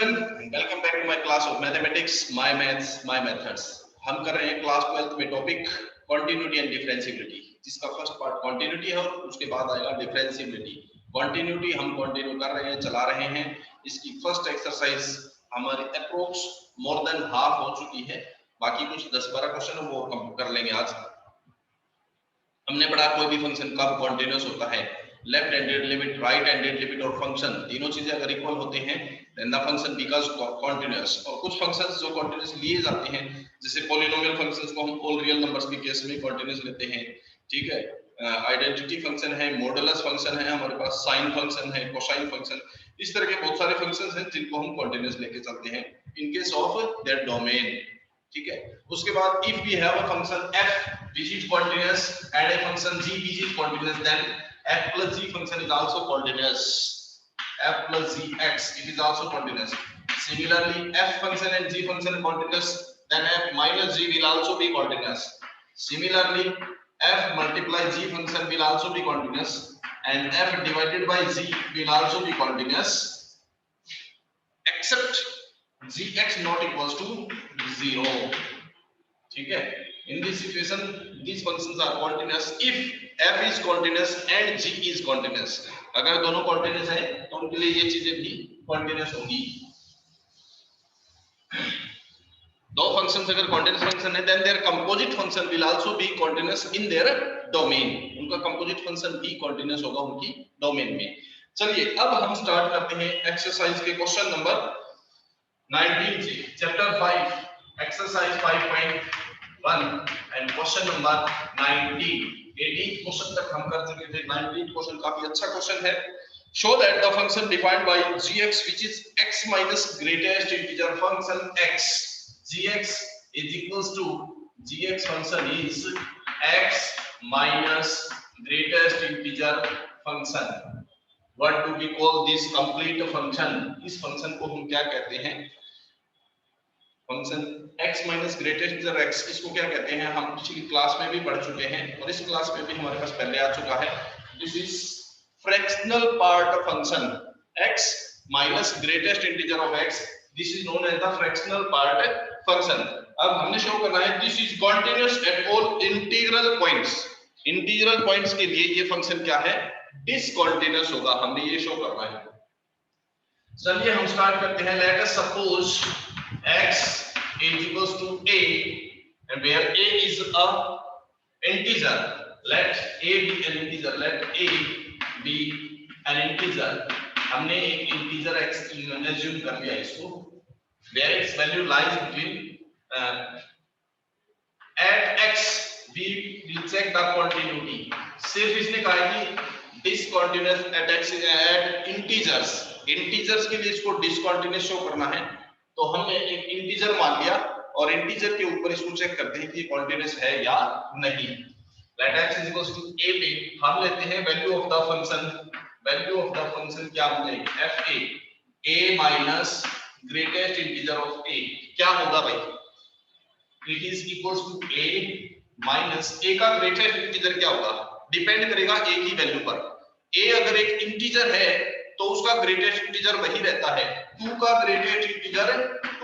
Everyone, welcome back to my class of mathematics, my maths my methods. हम कर रहे हैं क्लास 12th में टॉपिक कॉन्टिन्यूटी एंड डिफरेंशिएबिलिटी, जिसका फर्स्ट पार्ट कॉन्टिन्यूटी है और उसके बाद आएगा डिफरेंशिएबिलिटी। कॉन्टिन्यूटी हम कंटिन्यू कर रहे हैं, चला रहे हैं। इसकी फर्स्ट एक्सरसाइज हमारी अप्रोक्स मोर देन हाफ हो चुकी है, बाकी कुछ 10-12 क्वेश्चन वो हम कर लेंगे आज। हमने पढ़ा कोई भी फंक्शन कब कॉन्टिन्यूअस होता है, left handed limit, right handed limit और फंक्शन तीनों चीजें अगर इक्वल होते हैं then the function becomes continuous. और कुछ फंक्शंस जो कॉन्टिन्यूअस लिए जाते हैं, जैसे पॉलिनोमियल फंक्शंस को हम ऑल रियल नंबर्स के केस में कॉन्टिन्यूअस लेते हैं, ठीक है। आइडेंटिटी फंक्शन है, मॉडुलस फंक्शन है, हमारे पास साइन फंक्शन है, कोसाइन फंक्शन, इस तरह के बहुत सारे फंक्शंस हैं जिनको हम कॉन्टिन्यूअस लेके चलते हैं in case of their domain, ठीक है। उसके बाद if we have a function f which is continuous and a function g which is continuous, then f plus g function is also continuous. F plus gx it is also continuous. Similarly, f function and g function are continuous, then f minus g will also be continuous. Similarly, f multiply g function will also be continuous and f divided by g will also be continuous, except gx not equals to 0, ठीक है। In this situation, these functions are continuous if f is continuous and g is continuous. अगर दोनों continuous हैं तो उनके लिए ये चीजें भी continuous होगी। दो functions अगर continuous function है, then their composite function will also be continuous in their domain. उनका composite function भी continuous होगा उनकी domain में। चलिए अब हम स्टार्ट करते हैं एक्सरसाइज के क्वेश्चन नंबर 19 से, chapter 5 exercise 5.1 and question number 19। 18 question तक हम कर चुके थे, 19 क्वेश्चन काफी अच्छा क्वेश्चन है। Show that the function defined by gx which is x minus greatest integer function x, gx is equals to gx function is x minus greatest integer function. What do we call this complete function? इस function को हम क्या कहते हैं? Function x minus greatest integer x, इसको क्या कहते हैं? हम पिछली क्लास में भी पढ़ चुके हैं और इस क्लास में भी हमारे पास पहले आ चुका है। This is fractional part of function x minus greatest integer of x, this is known as the fractional part function. अब हमने शो करना है this is continuous at all integral points. Integral points के लिए ये फंक्शन क्या है? Discontinuous होगा, हमने ये शो करना है। चलिए हम स्टार्ट करते हैं। Let us suppose x is equals to a and where a is a integer, let a be an integer, let a be an integer। हमने एक integer x assume कर लिया इसको, where its value lies between at x we will check the continuity। सिर्फ इसने कहा है कि discontinuous at x at integers, integers के लिए इसको discontinuous शो करना है, तो हमने एक इंटीजर मान लिया और इंटीजर के ऊपर इसको चेक करते हैं कि ये कॉन्टिन्यूअस है या नहीं। Let x is equals to a पे हम लेते हैं value of the function. Value of the function क्या हो जाएगी? fa a minus greatest integer of a। क्या होगा भाई? It is equals to a minus a का ग्रेटेस्ट इंटीजर क्या होगा? डिपेंड करेगा a की वैल्यू पर। a अगर एक इंटीजर है तो उसका ग्रेटेस्ट इंटीजर वही रहता है। 2 का ग्रेटेस्ट इंटीजर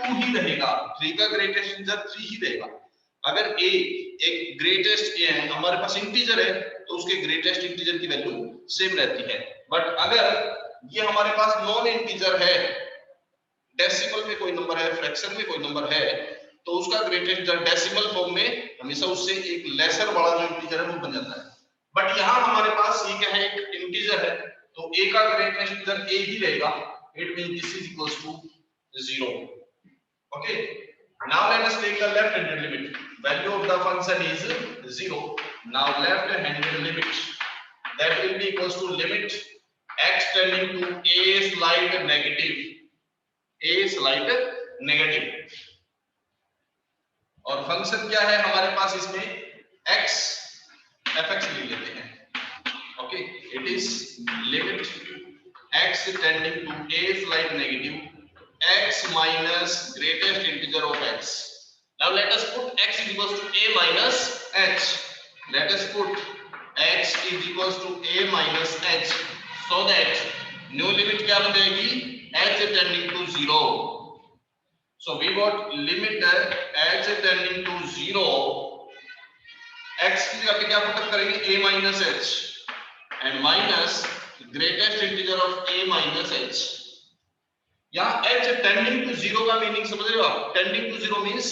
2 ही रहेगा, 3 का ग्रेटेस्ट इंटीजर 3 ही रहेगा। अगर a एक ग्रेटेस्ट a है, हमारे पास इंटीजर है, तो उसके ग्रेटेस्ट इंटीजर की वैल्यू सेम रहती है। बट अगर ये हमारे पास नॉन इंटीजर है, डेसिमल में कोई नंबर है, फ्रैक्शन में कोई नंबर है, तो उसका ग्रेटेस्ट इंटीजर डेसिमल फॉर्म में हमेशा उससे एक लेसर वाला जो इंटीजर है वो बन जाता है। बट यहाँ हमारे पास ये क्या है? एक इंटीजर है, तो a का ग्रेटेस्ट इंटीजर a ही रहेगा। It means this is equals to 0. Okay. Now let us take the left-handed limit. Value of the function is 0. Now left-handed limit, that will be equals to limit x tending to a slight negative. A slight negative. और function क्या है हमारे पास इसमें? x fx ले लेते हैं। Okay. It is limit x tending to a slight negative x minus greatest integer of x. Now let us put x is equals to a minus h. Let us put x is equals to a minus h, so that new limit क्या बन जाएगी? h tending to 0. So we got limit h tending to 0. x की जगह पे क्या put करेंगे a minus h and minus greatest integer of a minus h. यहाँ h tending to 0 का मीनिंग समझ रहे हो आप? tending to 0 means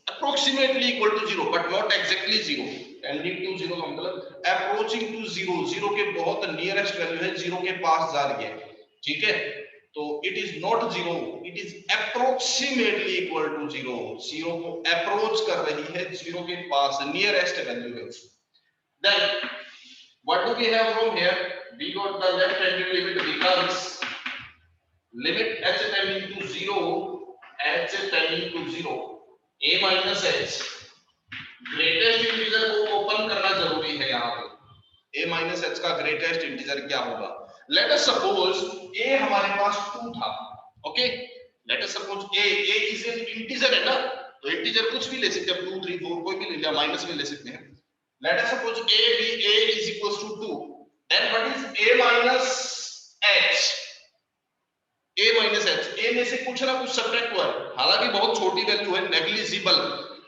approximately equal to 0 but not exactly 0. tending to 0 का मतलब approaching to 0, 0 के बहुत नियरेस्ट वैल्यू है, 0 के पास जा रही है, ठीक है? तो it is not 0, it is approximately equal to 0. 0 को अप्रोच कर रही है, 0 के पास नियरेस्ट वैल्यू है उसकी. Then what do we have from here? We got the left hand limit becomes limit h tending to 0, h tending to 0, a minus h. Greatest integer को open करना जरूरी है यहाँ पे. a minus h का greatest integer क्या होगा? Late us suppose a हमारे पास 2 था. Okay, late us suppose a is an integer है ना, तो इंटीजर कुछ भी ले सकते हैं, 2 3 4 कोई भी ले लिया, माइनस में ले सकते हैं. Let us suppose a is equals to 2. Then what is a minus h? a minus h, a में से कुछ ना कुछ सब्ट्रैक्ट हुआ है, हालांकि बहुत छोटी वैल्यू है, negligible,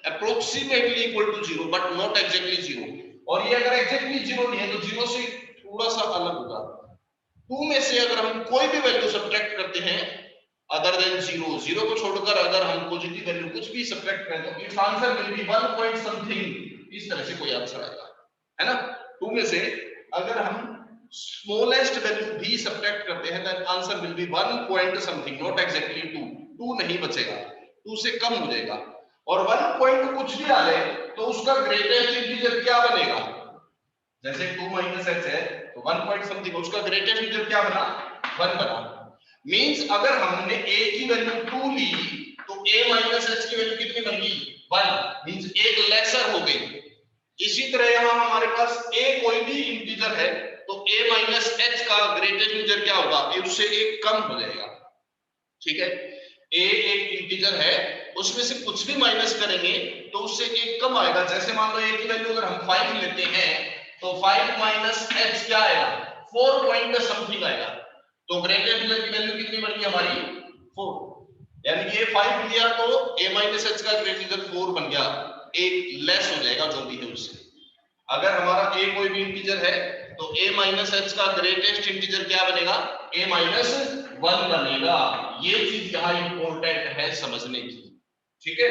approximately equal to 0 but not exactly 0. और ये अगर exactly 0 नहीं है तो 0 से थोड़ा सा अलग होगा. 2 में से अगर हम कोई भी वैल्यू सब्ट्रैक्ट करते हैं अदर देन 0, 0 को छोड़कर अगर हम पॉजिटिव वैल्यू कुछ भी सब्ट्रैक्ट करें तो it's answer will be 1 point something. इस तरह से कोई आंसर आएगा, है ना? 2 में से अगर हम स्मॉलेस्ट वैल्यू भी सब्ट्रैक्ट करते हैं then answer will be 1 point something, not exactly 2. 2 नहीं बचेगा, 2 से कम हो जाएगा. और 1 पॉइंट कुछ भी आ जाए तो उसका ग्रेटेस्ट इंटीजर क्या बनेगा? जैसे 2 माइनस h है तो 1 पॉइंट समथिंग, उसका ग्रेटेस्ट इंटीजर क्या बना? 1 बना. मींस अगर हमने a की वैल्यू 2 ली तो a माइनस h की वैल्यू कितनी बन गई? 1. मींस एक लेसर हो गई. इसी तरह यहां हमारे पास a कोई भी इंटीजर है तो a माइनस h का ग्रेटेस्ट इंटीजर क्या होगा? उससे एक कम हो जाएगा, ठीक है? a एक इंटीजर है, उसमें से कुछ भी माइनस करेंगे तो उससे एक कम आएगा. जैसे मान लो a की वैल्यू अगर हम 5 लेते हैं तो 5 माइनस h क्या आएगा? 4 पॉइंट समथिंग आएगा. तो ग्रेटेस्ट इंटीजर की वैल्यू कितनी बन गई हमारी? 4. यानी कि a 5 लिया तो a माइनस h का ग्रेटेस्ट इंटीजर 4 बन गया, एक लेस हो जाएगा जो भी है उससे. अगर हमारा a कोई भी इंटीजर है तो a माइनस h का ग्रेटेस्ट इंटीजर क्या बनेगा? a माइनस 1 बनेगा. ये चीज यहाँ इंपॉर्टेंट है समझने की, ठीक है?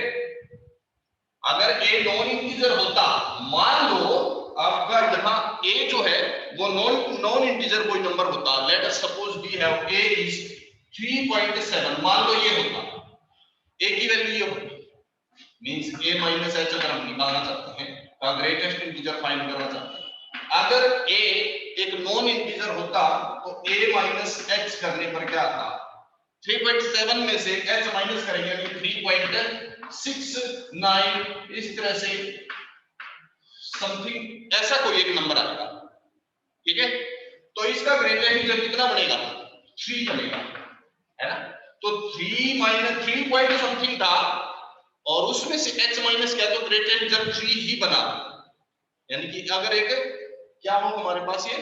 अगर a नॉन इंटीजर होता, मान लो आपका यहाँ a जो है वो नॉन इंटीजर कोई नंबर होता, let us suppose we have a is 3.7, मान लो ये होता, a की वैल्यू ये होती, मींस a माइनस h अगर हम निकालना चाहते हैं तो ग्रेटेस्ट इंटीजर फाइंड करना चाहते हैं. अगर a एक नॉन इंटीजर होता तो a माइनस h करने पर क्या आता? 3.7 में से h माइनस करेंगे तो 3.69, इस तरह से समथिंग ऐसा कोई एक नंबर आएगा, ठीक है? तो इसका ग्रेटेस्ट इंटीजर कितना बनेगा? 3 बनेगा, है ना? तो 3 माइनस 3 पॉइंट समथिंग था और उसमें से h माइनस किया तो ग्रेटेस्ट इंटीजर 3 ही बना. यानी कि अगर एक क्या हो हमारे पास ये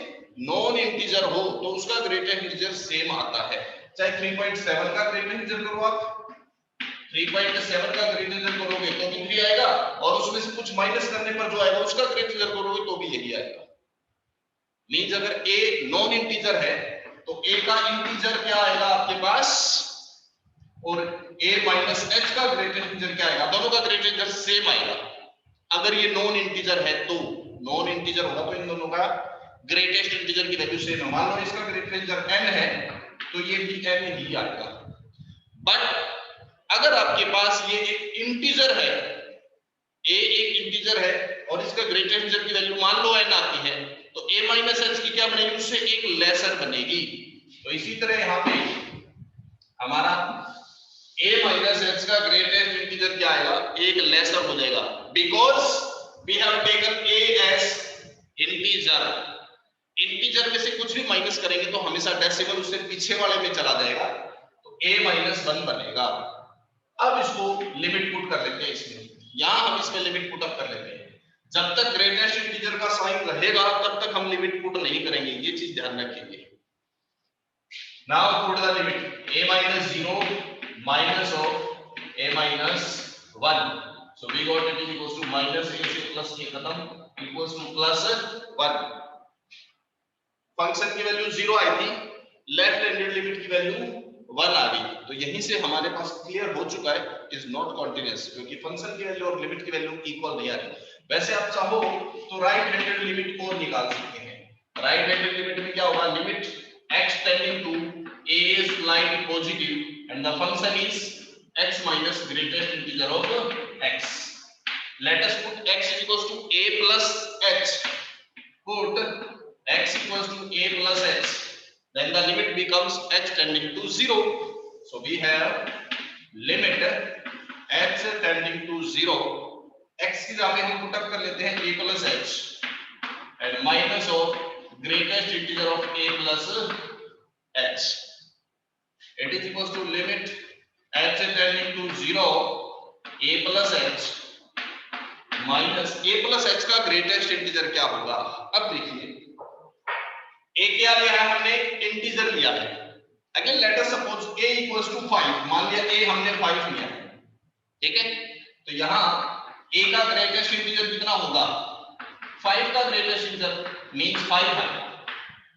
नॉन इंटीजर हो तो उसका ग्रेटेस्ट इंटीजर सेम आता है. चाहे 3.7 का ग्रेटेस्ट इंटीजर करो आप, 3.7 का ग्रेटेस्ट इंटीजर करोगे तो भी 3 आएगा और उसमें से कुछ माइनस करने पर जो आएगा उसका ग्रेटेस्ट इंटीजर करोगे तो भी यही आएगा. मींस अगर a नॉन इंटीजर है तो a का इंटीजर क्या आएगा आपके पास और a माइनस h का ग्रेटेस्ट इंटीजर क्या आएगा? दोनों का ग्रेटेस्ट इंटीजर सेम आएगा. अगर ये नॉन इंटीजर है तो नॉन इंटीजर होगा तो इन दोनों का ग्रेटेस्ट इंटीजर की वैल्यू सेम है. मान लो इसका ग्रेटेस्ट इंटीजर n है तो ये भी n ही आएगा. बट अगर आपके पास ये एक इंटीजर है, a एक इंटीजर है और इसका ग्रेटेस्ट इंटीजर की वैल्यू मान लो n आती है तो a माइनस h की क्या बनेगी? उससे एक लेसर बनेगी. तो इसी तरह यहाँ पे हमारा a माइनस h का ग्रेटेस्ट इंटीजर क्या आएगा? एक लेसर हो जाएगा. Because we have taken a as integer. Integer में से कुछ भी माइनस करेंगे तो हमेशा डेसिमल उससे पीछे वाले में चला जाएगा तो a माइनस 1 बनेगा. अब इसको लिमिट पुट कर लेते हैं इसमें, यहां हम इसमें लिमिट पुट अप कर लेते हैं. जब तक ग्रेटेस्ट इंटीजर का साइन रहेगा तब तक हम लिमिट पुट नहीं करेंगे, ये चीज ध्यान रखिए. Now put the limit a minus 0 minus of a minus 1. So we got it is equals to minus a से plus a खत्म equals to plus 1. फंक्शन की वैल्यू 0 आई थी, लेफ्ट हैंडेड लिमिट की वैल्यू 1 आ गई, तो यहीं से हमारे पास क्लियर हो चुका है इज नॉट कॉन्टिन्यूअस, क्योंकि फंक्शन की वैल्यू और लिमिट की वैल्यू इक्वल नहीं आ रही। वैसे आप चाहो तो राइट हैंडेड लिमिट को निकाल सकते हैं। राइट हैंडेड लिमिट में क्या होगा, limit x tending to a is slightly positive and the function is x minus greatest integer of x. Let us put x is equals to a plus h. Put x equals to a plus h, then the limit becomes h tending to 0. So we have limit h tending to 0, x की जगह हम put up कर लेते हैं a plus h and minus of greatest integer of a plus h. It is equals to limit h tending to 0 a plus h minus a plus h का greatest integer क्या होगा। अब देखिए a क्या लिया है हमने, इंटीजर लिया है। Again let us suppose a equals to 5, मान लिया a हमने 5 लिया है, ठीक है, तो यहाँ a का ग्रेटेस्ट इंटीजर कितना होगा, 5 का ग्रेटेस्ट इंटीजर मींस 5 है।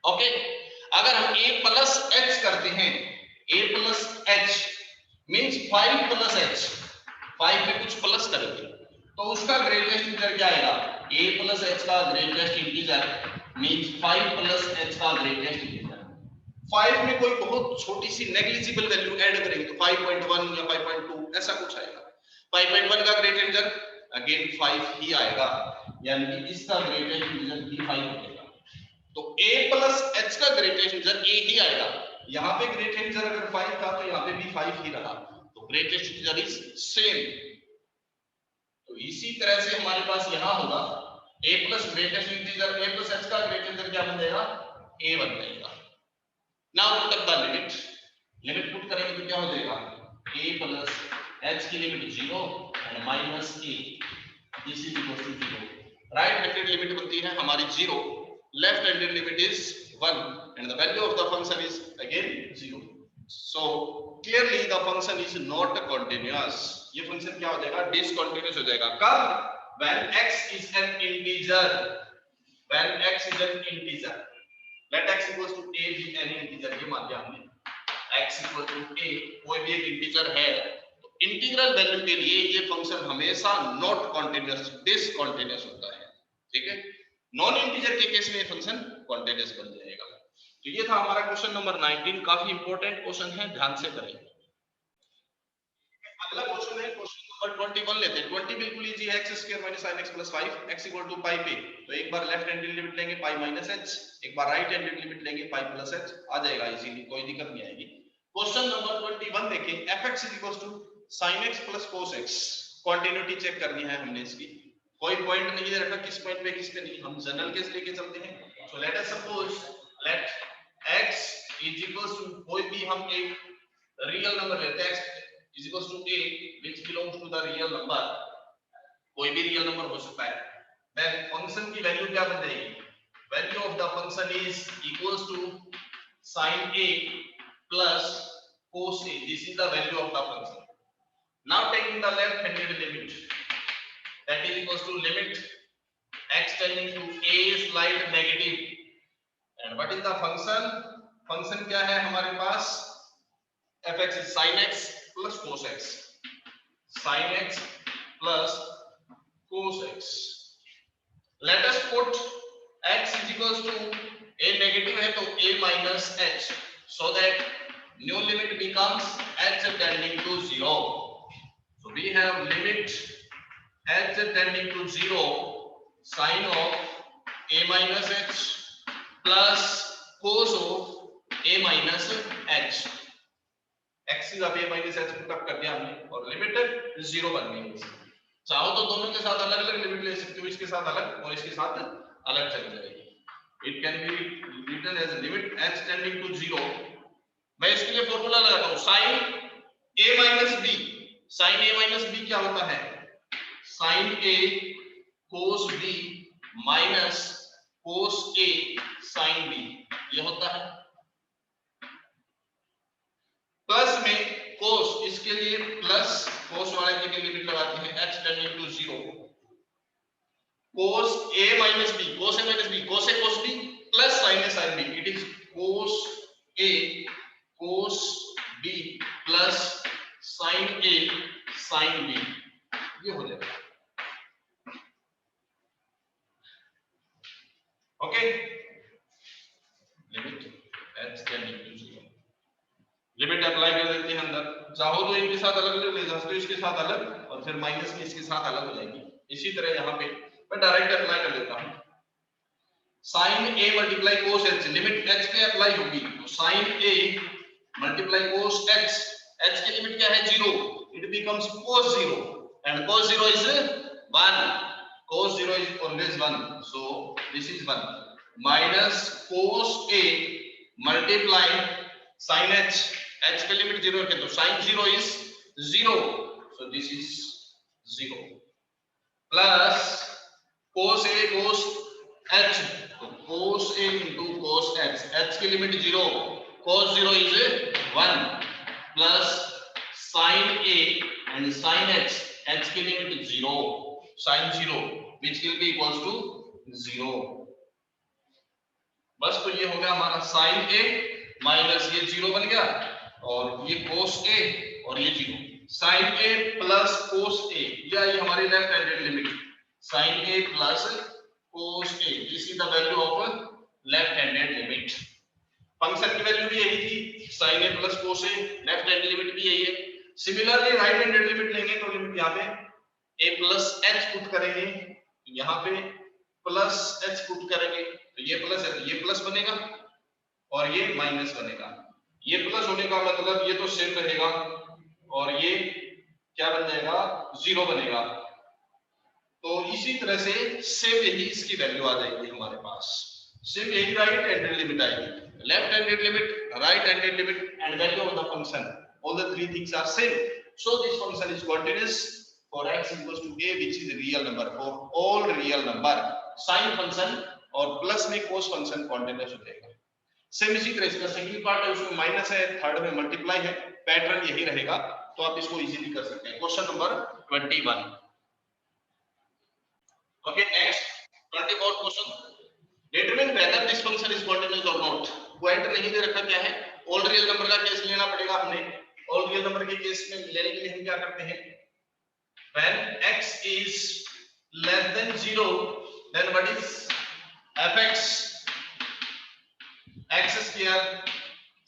ओके, अगर हम a प्लस h करते हैं, a plus h means 5 plus h, 5 में कुछ प्लस करेंगे तो उसका ग्रेटेस्ट इंटीजर क्या आएगा, a प्लस h का greatest integer means 5 plus h का ग्रेटेस्ट इंटीजर। 5 में कोई बहुत छोटी सी नेग्लिजिबल वैल्यू ऐड करेंगे तो 5.1 या 5.2 ऐसा कुछ आएगा। 5.1 का ग्रेटेस्ट इंटीजर अगेन 5 ही आएगा, यानी कि इसका ग्रेटेस्ट इंटीजर भी 5 हो जाएगा। तो a प्लस h का ग्रेटेस्ट इंटीजर a ही आएगा। यहाँ पे ग्रेटेस्ट इंटीजर अगर 5 था तो यहाँ पे भी 5 ही रहा, तो ग्रेटेस्ट इंटीजर इज सेम। तो इसी तरह से हमारे पास यहाँ होगा a plus greatest integer, a plus h का ग्रेटेस्ट इंटीजर क्या बन जाएगा, a बन जाएगा। Now put up the limit, limit put करेंगे तो क्या हो जाएगा, a प्लस h की limit 0 and minus a, this is equal to 0। Right handed limit बनती है हमारी 0, left handed limit is 1 and the value of the function is again 0। So clearly the function is not continuous, ये function क्या हो जाएगा, discontinuous हो जाएगा। कब, when x is an integer, when x is an integer, let x equals to a be any integer, ये मान लिया हमने x equal to a कोई भी एक इंटीजर है, तो इंटीग्रल वैल्यू के लिए ये फंक्शन हमेशा नॉट कंटीन्यूअस, डिसकंटीन्यूअस होता है, ठीक है। नॉन इंटीजर के केस में फंक्शन कंटीन्यूअस बन जाएगा। तो ये था हमारा क्वेश्चन नंबर 19, काफी इंपॉर्टेंट क्वेश्चन है, ध्यान से करें। अगला क्वेश्चन है क्वेश्चन नंबर 21 लेते हैं। 20 बिल्कुल इजी है, x square minus sin x plus 5 x equal to pi पे, तो एक बार लेफ्ट हैंडेड लिमिट लेंगे पाई माइनस h, एक बार राइट हैंडेड लिमिट लेंगे पाई प्लस h, आ जाएगा इजीली, कोई दिक्कत नहीं आएगी। क्वेश्चन नंबर 21 देखें, fx is equal to sin x plus cos x, continuity check करनी है हमने इसकी, कोई पॉइंट नहीं दे रखा किस पॉइंट पे किस पे नहीं, हम जनरल केस लेके चलते हैं। So let us suppose let x is equal to, कोई भी हम एक रियल नंबर लेते हैं, x is equals to a which belongs to the real number, कोई भी रियल नंबर हो सकता है, then फंक्शन की वैल्यू क्या बन जाएगी, value of the function is equals to sin a plus cos a, this is the value of the function. Now taking the left handed limit, that is equals to limit x tending to a slight negative, and what is the function, function क्या है हमारे पास, fx is sin x plus cos x, sin x plus cos x. Let us put x is equals to a negative है तो a minus h, so that new limit becomes h tending to 0. So we have limit h tending to 0 sin of a minus h plus cos of a minus h, x की जगह minus h put up कर दिया हमने और limit 0 बन गई। चाहो तो दोनों के साथ अलग अलग लिमिट ले सकते हो, इसके साथ अलग और इसके साथ अलग चली जाएगी। It can be written as limit h tending to 0। मैं इसके लिए फॉर्मूला लगाता हूं, sin a minus b, sin a minus b क्या होता है, sin a cos b minus cos a sin b, ये होता है। प्लस में cos, इसके लिए प्लस cos वाले के लिए लिमिट लगाते हैं h tending to 0, cos a minus b, cos a minus b, cos a cos b plus sin a sin b, it is cos a cos b plus sin a sin b, ये हो जाएगा। Okay, limit h tending to 0, limit apply कर देते हैं अंदर, चाहो तो इनके साथ अलग अलग ले जा सकते हो, इसके साथ अलग और फिर माइनस में इसके साथ अलग हो जाएगी। इसी तरह यहाँ पे मैं डायरेक्ट अप्लाई कर देता हूँ, sin a multiply cos h, limit h पे अप्लाई होगी तो sin a multiply cos h, h की लिमिट क्या है 0, it becomes cos 0 and cos 0 is 1, cos 0 is always 1, so this is 1 minus cos a multiply sin h, h की limit 0 रखें तो sin 0 is 0, so this is 0 plus cos a cos h, तो cos a into cos h, h की limit 0, cos 0 is 1 plus sin a and sin h, h की limit 0, sin 0 which will be equals to 0, बस तो ये हो गया हमारा sin a minus ये 0 बन गया और ये cos a और ये 0, sin a plus cos a, ये हमारी left handed limit, sin a plus cos a, this is the value of left handed limit. Function की वैल्यू भी यही थी, sin a plus cos a, left handed limit भी यही है। Similarly right handed limit लेंगे तो लिमिट यहाँ पे a प्लस h पुट करेंगे, यहाँ पे प्लस h पुट करेंगे तो ये प्लस है तो ये प्लस बनेगा और ये माइनस बनेगा, ये प्लस होने का मतलब ये तो सेम रहेगा और ये क्या बन जाएगा 0 बनेगा, तो इसी तरह से सेम यही इसकी वैल्यू आ जाएगी हमारे पास, सेम यही राइट हैंडेड लिमिट आएगी, left handed limit, right handed limit and value of the function, all the three things are same, so this function is continuous for x equals to a which is real number, for all real number sin function और plus में cos function continuous हो जाएगा। Same इसी तरह इसका second part है उसमें minus है, थर्ड में मल्टीप्लाई है, पैटर्न यही रहेगा, तो आप इसको इजीली कर सकते हैं। Question number 21, okay next 24th question, determine whether this function is continuous और नॉट, पॉइंट नहीं दे रखा क्या है, ऑल रियल नंबर का केस लेना पड़ेगा हमें, ऑल रियल नंबर के केस में लेने के लिए हम क्या करते हैं, when x is less than 0 then what is fx x square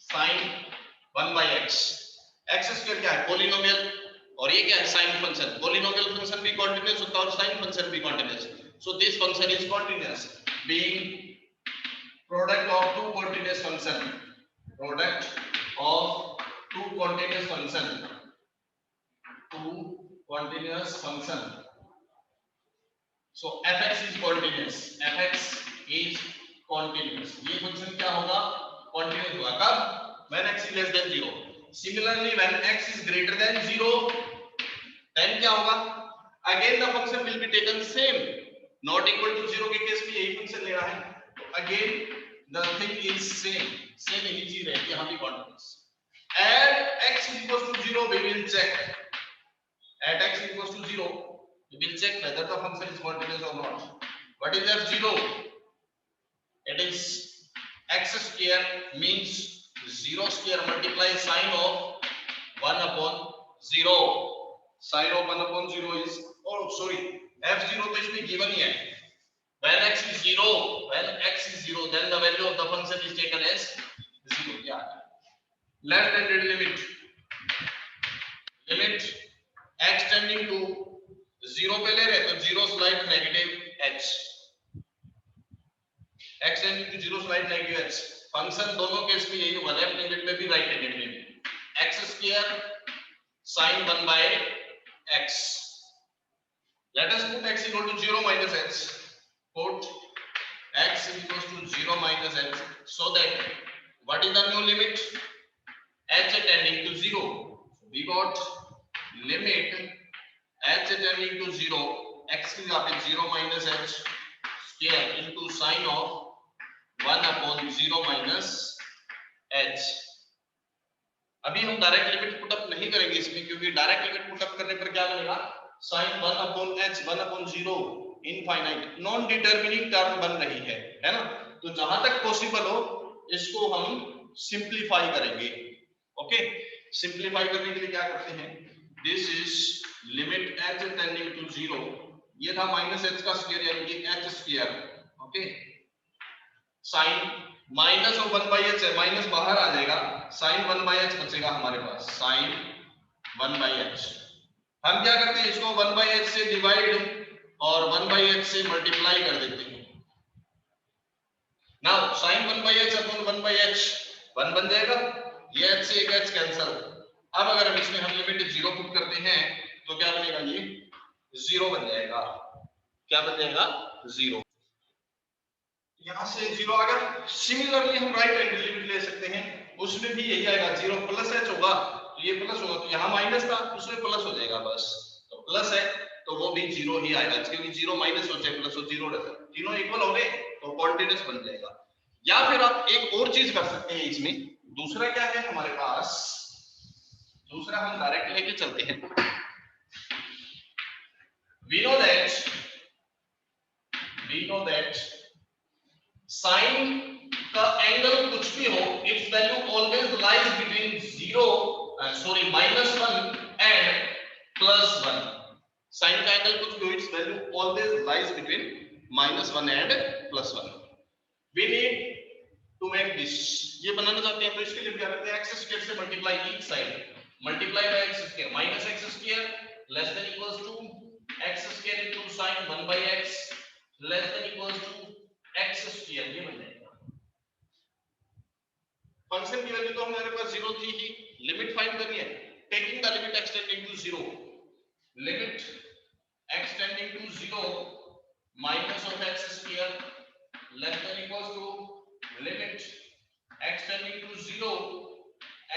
sin 1 by x, x square क्या है पॉलिनोमियल और ये क्या है साइन फंक्शन, पॉलिनोमियल फंक्शन भी कंटीन्यूअस होता है और साइन फंक्शन भी continuous, so this function is continuous being product of two continuous function, product of two continuous function, two continuous function, so fx is continuous, fx is continuous, ये function क्या होगा continuous होगा कब, when x is less than 0, similarly when x is greater than 0 then क्या होगा, again the function will be taken same, not equal to 0 के case में यही function लेना है, again the thing is same यही चीज है यहाँ भी continuous, at x is equals to 0 we will check, at x equals to 0 we will check whether the function is continuous or not. What is f0? It is x square means 0 square multiply sine of 1 upon 0, sine of 1 upon 0 is, oh sorry f0 तो इसमें given ही है, when x is 0 then the value of the function is taken as 0, yeah, left handed limit x tending to 0 पे ले रहे तो 0 slide negative h, x tending to 0 slide negative h, function दोनों case में यही होगा, left handed में भी राइट हैंडेड में भी, x square sin 1 by x, let us put x equal to 0 minus h, put x equals to 0 minus h, so that what is the new limit, h tending to 0, we got limit h tending to 0, x की जगह पे 0 minus h square into sin of 1 upon 0 minus h, अभी हम direct limit put up नहीं नहीं करेंगे इसमें, क्योंकि डायरेक्ट लिमिट पुटअप करने पर क्या बनेगा, sin 1/h 1/0 infinite non determining term बन रही है ना। तो जहां तक पॉसिबल हो इसको हम सिंप्लीफाई करेंगे। ओके, सिंप्लीफाई करने के लिए क्या करते हैं, this is limit h tending to 0, ये था -h का स्क्वायर यानी कि h square. Okay, sine minus और 1/h है, माइनस बाहर आ जाएगा, साइन 1/h बचेगा हमारे पास, साइन 1/h। हम क्या करते हैं, इसको 1/h से डिवाइड और 1/h से मल्टीप्लाई कर देते हैं। Now sine 1/h upon 1/h 1 बन जाएगा, ये h से एक h कैंसिल। अब अगर हम इसमें हम लिमिट 0 पुट करते हैं तो क्या बनेगा, ये 0 बन जाएगा। क्या बन जाएगा, 0। यहां से 0 आ गया। सिमिलरली हम राइट एंगल लिमिट ले सकते हैं, उसमें भी यही आएगा, 0 प्लस h होगा तो ये प्लस होगा, तो यहाँ माइनस था उसमें प्लस हो जाएगा बस। तो प्लस है तो वो भी 0 ही आएगा, क्योंकि 0 माइनस हो चाहे प्लस हो 0 रहता है, तीनों इक्वल हो गए तो कॉन्टिन्यूअस बन जाएगा। या फिर आप एक और चीज कर सकते हैं इसमें, दूसरा क्या है हमारे पास, दूसरा हम डायरेक्ट लेके चलते हैं। we know that sin का एंगल कुछ भी हो, its value always lies between 1 and +1। sin का एंगल कुछ भी हो, its value always lies between -1 and +1। we need to make this, ये बनाना चाहते हैं तो इसके लिए क्या करते हैं, x स्क्वायर से multiply each side, multiply by x square, minus x square less than equals to x square into sin 1/x less than equals to x square, ये बन जाएगा। फंक्शन की वैल्यू तो हमारे पास 0 थी ही, लिमिट फाइंड करनी है, taking the limit x tending to 0, limit x tending to 0 minus of x square less than equals to limit x tending to 0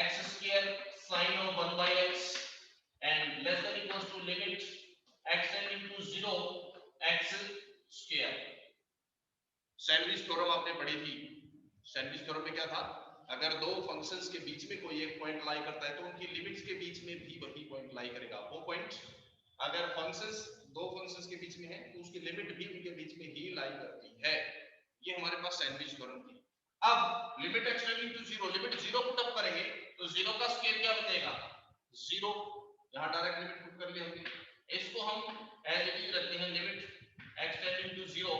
x square sin of 1/x and less than equals to limit x tending to 0 x square। Sandwich theorem आपने पढ़ी थी। Sandwich theorem में क्या था, अगर दो functions के बीच में कोई एक पॉइंट लाई करता है तो उनकी लिमिट्स के बीच में भी वही पॉइंट लाई करेगा। वो पॉइंट अगर दो फंक्शंस के बीच में है तो उसकी लिमिट भी उनके बीच में ही लाई करती है। ये हमारे पास सैंडविच थ्योरम थी। अब limit x tending to 0, limit 0 put up करेंगे तो 0 का स्क्वायर क्या बनेगा, 0, यहां डायरेक्ट लिमिट पुट कर लिया हमने, इसको हम एज इट इज रखते हैं, लिमिट x टेंडिंग टू 0,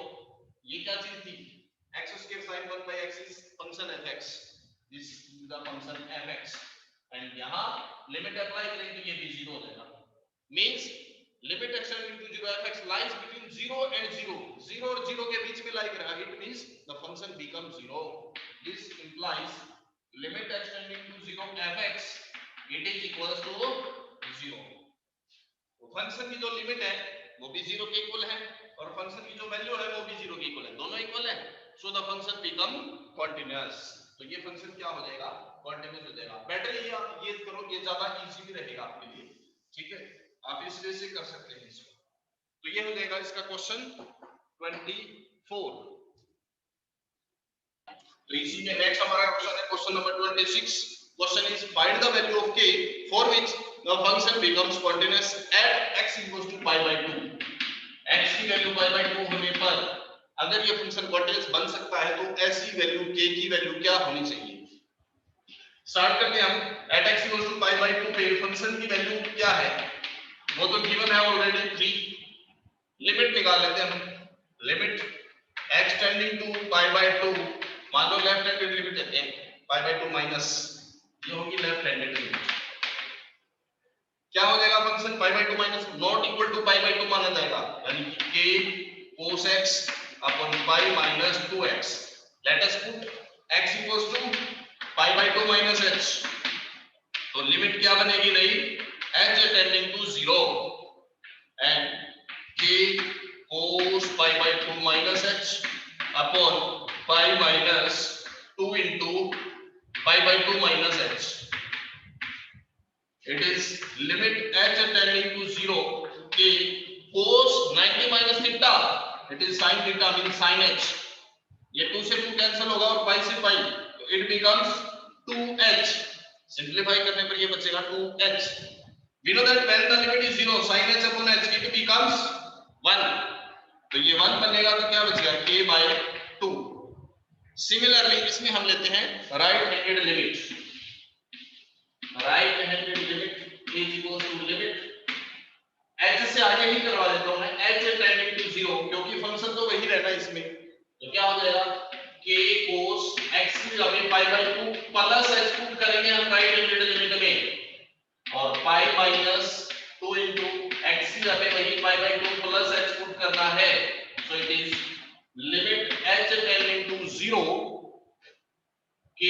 ये क्या चीज थी, x square sin 1/x is function fx, this is the function fx, and यहां लिमिट अप्लाई करेंगे तो ये भी 0 हो जाएगा। Means limit x tending to 0 fx lies between 0 and 0, 0 और 0 के बीच में लाई करेगा, it means the function becomes 0। This implies limit x tending to 0 fx it is equals to 0। तो फंक्शन की जो लिमिट है वो भी 0 के इक्वल है और फंक्शन की जो वैल्यू है वो भी 0 के इक्वल है, दोनों इक्वल है, so the function become continuous. तो ये फंक्शन क्या हो जाएगा, कॉन्टिन्यूअस हो जाएगा। बेटर ये करो, ये ज्यादा इजी भी रहेगा आपके लिए, ठीक है, आप इस वे से कर सकते हैं इसको। तो ये हो जाएगा इसका क्वेश्चन 24। तो इसी में नेक्स्ट हमारा क्वेश्चन है question number 26। Question is find the value of k for which the function becomes continuous at x equals to π/2। x की वैल्यू π/2 होने पर अगर ये फंक्शन कंटीन्यूअस बन सकता है तो ऐसी वैल्यू k की वैल्यू क्या होनी चाहिए। स्टार्ट करते हैं हम, एट x इक्वल्स टू π/2 पे फंक्शन की वैल्यू क्या है, वो तो गिवन है ऑलरेडी 3। लिमिट निकाल लेते हैं हम, लिमिट x टेंडिंग टू π/2, मान लो लेफ्ट हैंडेड लिमिट लेते हैं, π/2 माइनस, ये होगी लेफ्ट हैंडेड लिमिट, क्या हो जाएगा function π/2 minus not equal to π/2 माना जाएगा, यानी कि k cos x upon π minus 2x। Let us put x equals to π/2 minus h, तो लिमिट क्या बनेगी नहीं, h tending to 0 and k cos π/2 minus h upon π minus 2 into π/2 minus h, it is limit h tending to 0 k cos 90 minus theta, it is sin theta means sin h, ये 2 से 2 cancel होगा और pi से pi, तो it becomes 2h simplify करने पर ये बचेगा 2h। We know that when the limit is 0 sin h upon h it becomes 1, तो ये 1 बनेगा तो क्या बचेगा k by 2। सिमिलरली इसमें हम लेते हैं right handed limit. Right handed limit is equals to limit h से आगे ही करवा देता हूं मैं, h टेंडिंग टू 0 क्योंकि फंक्शन तो वही रहना इसमें, तो क्या हो जाएगा k cos x की जगह पाई बाय 2 प्लस h पुट करेंगे हम राइट हैंडेड लिमिट में, और पाई माइनस 2 into x की जगह वही pi by 2 plus h put करना है, so it is limit h tending to 0 k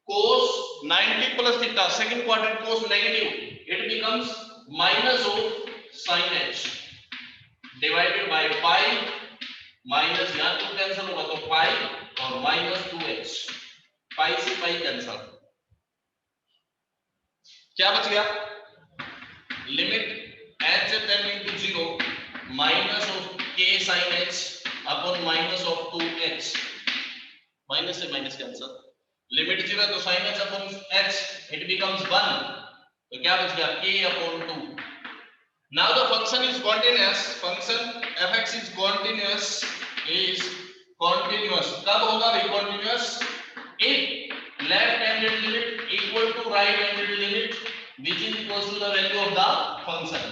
cos 90 plus theta second quadrant cos negative it becomes minus of sin h divided by pi minus यहां 2 cancel होगा तो पाई और minus 2h, पाई से pi cancel, क्या बच गया limit h tending to 0 minus of k sin h upon minus of 2h, minus से minus cancel, limit 0 तो sin h upon h it becomes 1, तो क्या बच गया k upon 2। Now the function is continuous, function fx is continuous, कब होगा भाई continuous? If left handed limit equal to right handed limit which is equals to the value of the function,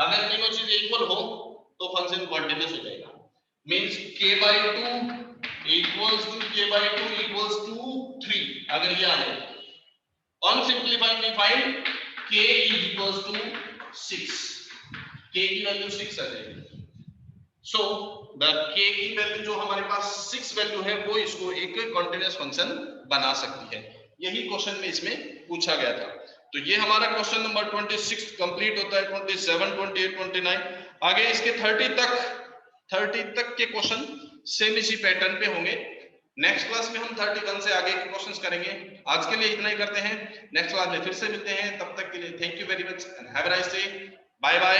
अगर तीनों चीजें इक्वल हो तो function continuous हो जाएगा, means k by 2 equals to k by 2 equals to 3, अगर ये आ जाए on simplifying we find k is equals to 6, k की वैल्यू 6 आ जाएगी, सो द k की वैल्यू जो हमारे पास 6 वैल्यू है वो इसको एक कंटीन्यूअस फंक्शन बना सकती है, यही क्वेश्चन में इसमें पूछा गया था। तो ये हमारा क्वेश्चन नंबर 26 कंप्लीट होता है, 27, 28, 29, आगे इसके 30 तक के क्वेश्चन सेम इसी पैटर्न पे होंगे। नेक्स्ट क्लास में हम 31 से आगे के क्वेश्चंस करेंगे। आज के लिए इतना ही करते हैं, नेक्स्ट क्लास में फिर से मिलते हैं, तब तक के लिए thank you very much and have a nice day, bye bye.